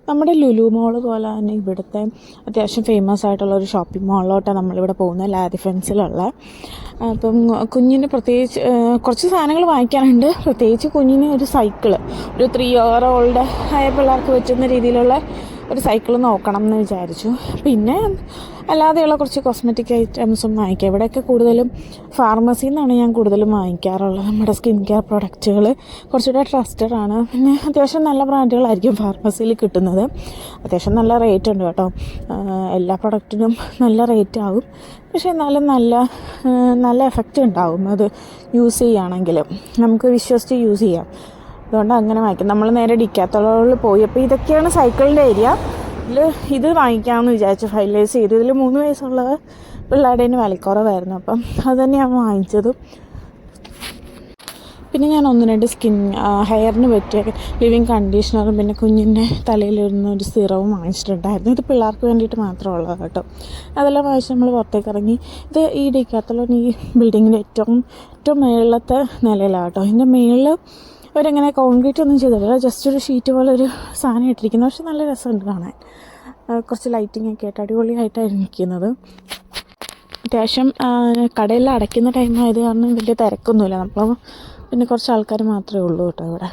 നമ്മുടെ ലുലു മോൾ പോലെ തന്നെ ഇവിടുത്തെ അത്യാവശ്യം ഫേമസ് ആയിട്ടുള്ള ഒരു ഷോപ്പിംഗ് മാളിലോട്ടാണ് നമ്മളിവിടെ പോകുന്നത്, ലാ ഡിഫൻസിലുള്ള. അപ്പം കുഞ്ഞിന് പ്രത്യേകിച്ച് കുറച്ച് സാധനങ്ങൾ വാങ്ങിക്കാനുണ്ട്. പ്രത്യേകിച്ച് കുഞ്ഞിന് ഒരു സൈക്കിള്, ഒരു 3 year old ആയ പിള്ളേർക്ക് പറ്റുന്ന രീതിയിലുള്ള ഒരു സൈക്കിൾ നോക്കണം എന്ന് വിചാരിച്ചു. പിന്നെ അല്ലാതെയുള്ള കുറച്ച് കോസ്മെറ്റിക് ഐറ്റംസും വാങ്ങിക്കാം. ഇവിടെയൊക്കെ കൂടുതലും ഫാർമസിയിൽ നിന്നാണ് ഞാൻ കൂടുതലും വാങ്ങിക്കാറുള്ളത്. നമ്മുടെ സ്കിൻ കെയർ പ്രൊഡക്റ്റുകൾ കുറച്ചുകൂടെ ട്രസ്റ്റഡ് ആണ്. പിന്നെ അത്യാവശ്യം നല്ല ബ്രാൻഡുകളായിരിക്കും ഫാർമസിയിൽ കിട്ടുന്നത്. അത്യാവശ്യം നല്ല റേറ്റ് ഉണ്ട് കേട്ടോ. എല്ലാ പ്രൊഡക്റ്റിനും നല്ല റേറ്റ് ആകും, പക്ഷേ എന്നാലും നല്ല എഫക്റ്റ് ഉണ്ടാകും അത് യൂസ് ചെയ്യുകയാണെങ്കിൽ. നമുക്ക് വിശ്വസിച്ച് യൂസ് ചെയ്യാം. അതുകൊണ്ട് അങ്ങനെ വാങ്ങിക്കും. നമ്മൾ നേരെ ഡിക്കാത്തലോണിൽ പോയി. അപ്പോൾ ഇതൊക്കെയാണ് സൈക്കിളിൻ്റെ ഏരിയ. ഇത് വാങ്ങിക്കാമെന്ന് വിചാരിച്ചു. ഫൈനലൈസ് ചെയ്തു. ഇതിൽ 3 വയസ്സുള്ള പിള്ളേരുടെ വിലക്കുറവായിരുന്നു, അപ്പം അത് തന്നെയാണ് വാങ്ങിച്ചത്. പിന്നെ ഞാൻ 1-2 ഹെയറിന് പറ്റിയ ലിവിങ് കണ്ടീഷണറും പിന്നെ കുഞ്ഞിൻ്റെ തലയിലിരുന്ന ഒരു സിറവും വാങ്ങിച്ചിട്ടുണ്ടായിരുന്നു. ഇത് പിള്ളേർക്ക് വേണ്ടിയിട്ട് മാത്രമുള്ളത് കേട്ടോ. അതെല്ലാം വാങ്ങിച്ച് നമ്മൾ പുറത്തേക്ക് ഇറങ്ങി. ഇത് ഈ ഡിക്കാത്തലോൺ ഈ ബിൽഡിങ്ങിൻ്റെ ഏറ്റവും മുകളിലത്തെ നിലയിലാണ് കേട്ടോ. ഇതിൻ്റെ മുകളിൽ അവരങ്ങനെ കോൺക്രീറ്റ് ഒന്നും ചെയ്തിട്ടില്ല, ജസ്റ്റ് ഒരു ഷീറ്റ് പോലെ ഒരു സാധനം ഇട്ടിരിക്കുന്നു. പക്ഷെ നല്ല രസമുണ്ട് കാണാൻ. കുറച്ച് ലൈറ്റിംഗ് ഒക്കെ ആയിട്ട് അടിപൊളിയായിട്ടായിരുന്നു നിൽക്കുന്നത്. അത്യാവശ്യം കടയെല്ലാം അടയ്ക്കുന്ന ടൈമായത് കാരണം വലിയ തിരക്കൊന്നുമില്ല. നമ്മൾ പിന്നെ കുറച്ച് ആൾക്കാർ മാത്രമേ ഉള്ളൂ കേട്ടോ ഇവിടെ.